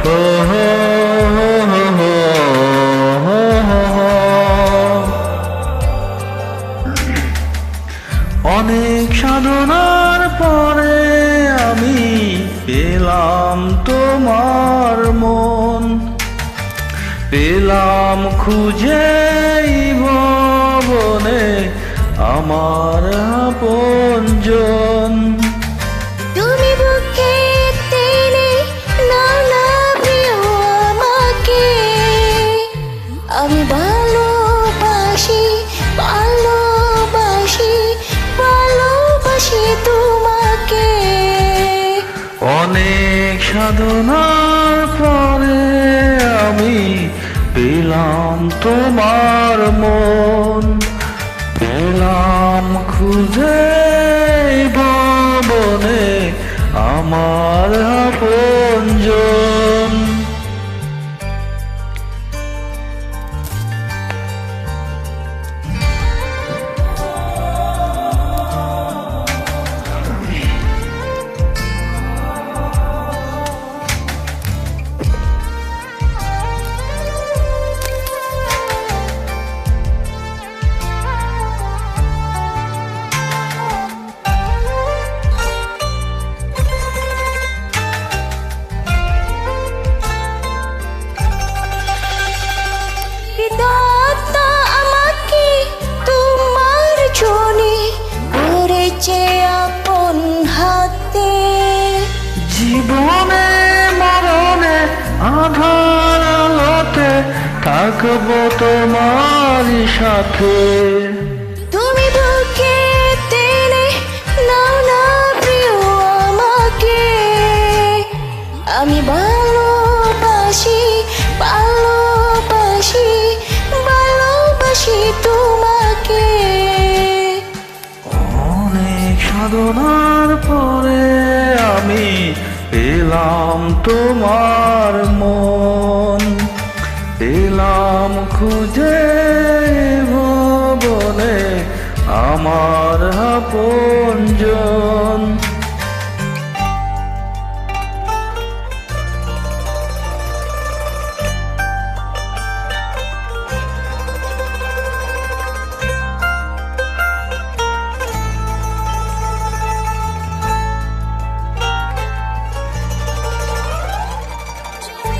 হো হো হো হো হো হো হো। অনেক সাধনার পরে আমি পেলাম তোমার মন, পেলাম খুঁজে ভুবনে আমার আপনজন। তুমি বুকে টেনে নাও না প্রিয় আমাকে, আমি ভালোবাসি ভালোবাসি ভালোবাসি তোমাকে। অনেক সাধনার পরে আমি পেলাম তোমার মন, পেলাম খুঁজে ভুবনে আমার আপনজন। বিধাতা আমাকে তোমার জন্যে করেছে আপন হাতে। জীবনে মরণে আধার আলোতে থাকবো তোমারই সাথে। তুমি বুকে টেনে নাও না প্রিয় আমাকে, আমি ভালোবাসি ভালোবাসি ভালোবাসি তোমাকে। অনেক সাধনার পরে আমি পেলাম তোমার মন, পেলাম খুঁজে ভুবনে আমার আপনজন।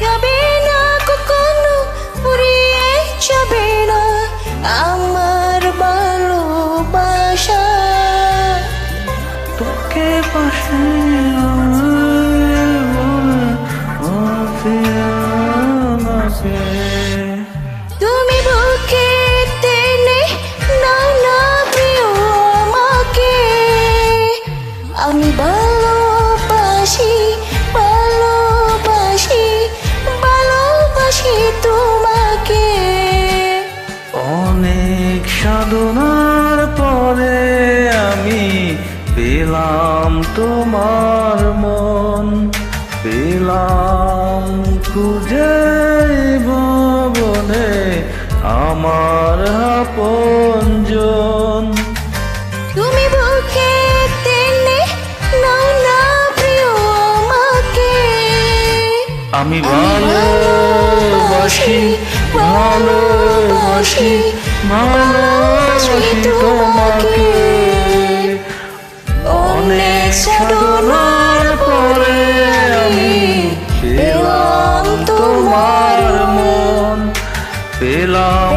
যাবে না কখনো ফুরিয়ে যাবে না আমার ভালোবাসা। তোকে পাশে তুমি বুকে টেনে নাও না প্রিয় আমাকে, আমি ভালোবাসি ভালোবাসি ভালোবাসি তোমাকে। অনেক সাধনার পরে আমি পেলাম তোমার মন, পেলাম খুঁজে ভুবনে আমার আপনজন। তুমি বুকে টেনে নাও না প্রিয় আমাকে, আমি ভালোবাসি ভালোবাসি ভালোবাসি তোমাকে। অনেক সাধনার পরে আমি পেলাম তোমার মন, পেলাম